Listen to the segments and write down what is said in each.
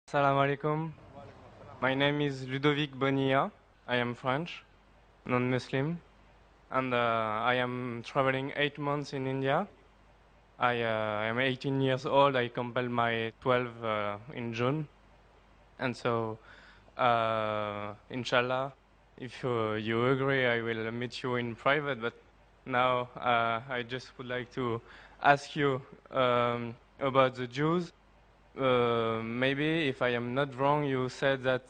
Assalamu alaikum. My name is Ludovic Bonilla. I am French, non-Muslim, and I am traveling 8 months in India. I am 18 years old. I completed my 12 in June, and so inshallah, if you agree, I will meet you in private. But now I just would like to ask you about the Jews. Maybe, if I am not wrong, you said that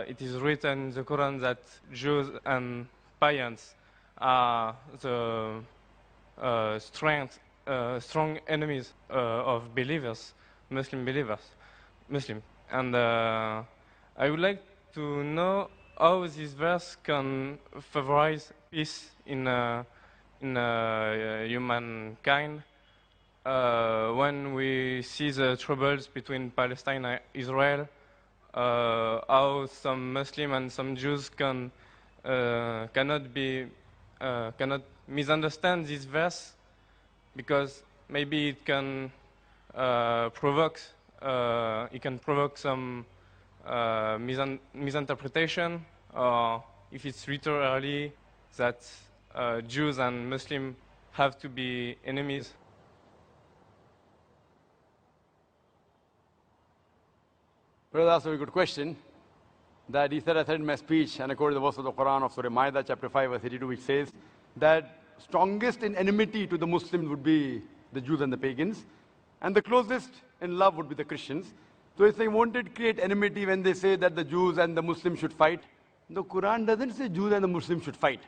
it is written in the Quran that Jews and pagans are the strong enemies of believers, Muslim believers, Muslim. And I would like to know how this verse can favorize peace in humankind. When we see the troubles between Palestine and Israel, how some Muslim and some Jews cannot misunderstand this verse, because maybe it can provoke some misinterpretation, or if it's literally that Jews and Muslims have to be enemies. Brother, that's a very good question. That he said, I said in my speech, and I quoted the verse of the Quran of Surah Ma'idah, chapter 5, verse 82, which says that strongest in enmity to the Muslims would be the Jews and the pagans, and the closest in love would be the Christians. So if they wanted to create enmity when they say that the Jews and the Muslims should fight, the Quran doesn't say Jews and the Muslims should fight.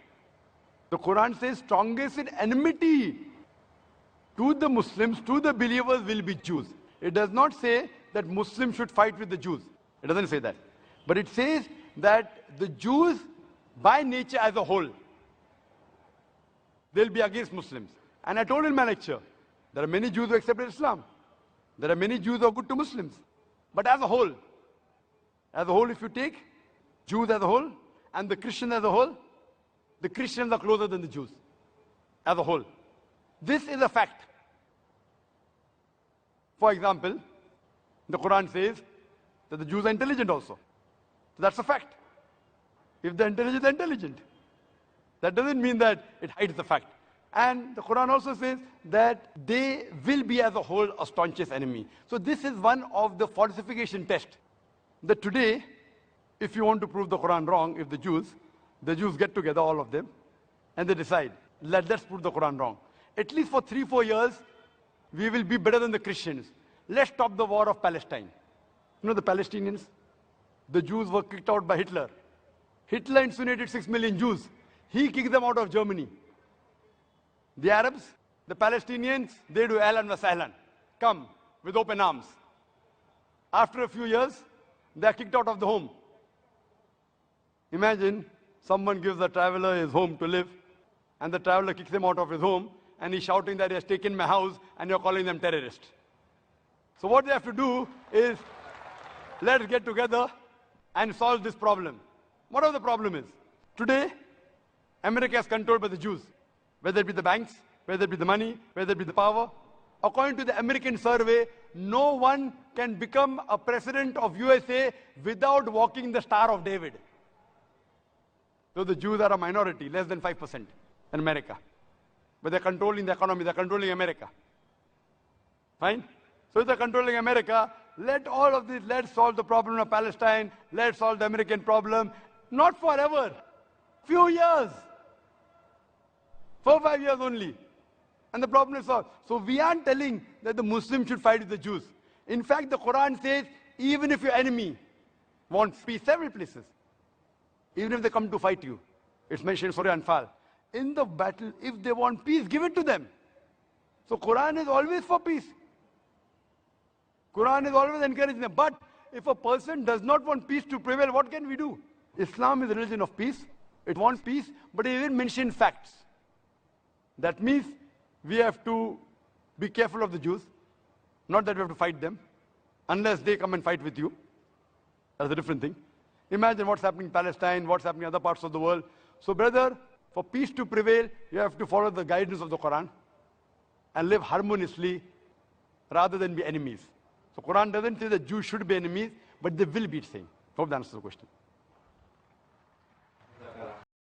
The Quran says strongest in enmity to the Muslims, to the believers, will be Jews. It does not say that Muslims should fight with the Jews. It doesn't say that. But it says that the Jews, by nature as a whole, they'll be against Muslims. And I told in my lecture, there are many Jews who accepted Islam. There are many Jews who are good to Muslims. But as a whole, if you take Jews as a whole and the Christians as a whole, the Christians are closer than the Jews as a whole. This is a fact. For example, the Quran says that the Jews are intelligent also. So that's a fact. If they're intelligent, they're intelligent. That doesn't mean that it hides the fact. And the Quran also says that they will be as a whole a staunchest enemy. So this is one of the falsification tests. That today, if you want to prove the Quran wrong, if the Jews get together, all of them, and they decide, let's prove the Quran wrong. At least for 3-4 years, we will be better than the Christians. Let's stop the war of Palestine. You know the Palestinians? The Jews were kicked out by Hitler. Hitler incinerated 6 million Jews. He kicked them out of Germany. The Arabs, the Palestinians, they do ahlan wa sahlan. Come with open arms. After a few years, they are kicked out of the home. Imagine someone gives a traveler his home to live, and the traveler kicks him out of his home, and he's shouting that he has taken my house, and you're calling them terrorists. So what they have to do is, let's get together and solve this problem. Whatever the problem is. Today, America is controlled by the Jews. Whether it be the banks, whether it be the money, whether it be the power. According to the American survey, no one can become a president of USA without walking the Star of David. So the Jews are a minority, less than 5% in America. But they're controlling the economy, they're controlling America. Fine? So if they're controlling America, let all of this, let's solve the problem of Palestine, let's solve the American problem. Not forever. Few years. 4-5 years only. And the problem is solved. So we aren't telling that the Muslims should fight with the Jews. In fact, the Quran says, even if your enemy wants peace, several places, even if they come to fight you, it's mentioned in Surah Anfal, in the battle, if they want peace, give it to them. So Quran is always for peace. Quran is always encouraging them. But if a person does not want peace to prevail, what can we do? Islam is a religion of peace. It wants peace, but it even mentions facts. That means we have to be careful of the Jews. Not that we have to fight them, unless they come and fight with you. That's a different thing. Imagine what's happening in Palestine, what's happening in other parts of the world. So brother, for peace to prevail, you have to follow the guidance of the Quran and live harmoniously rather than be enemies. So Quran doesn't say that Jews should be enemies, but they will be the same. Hope that answers the question.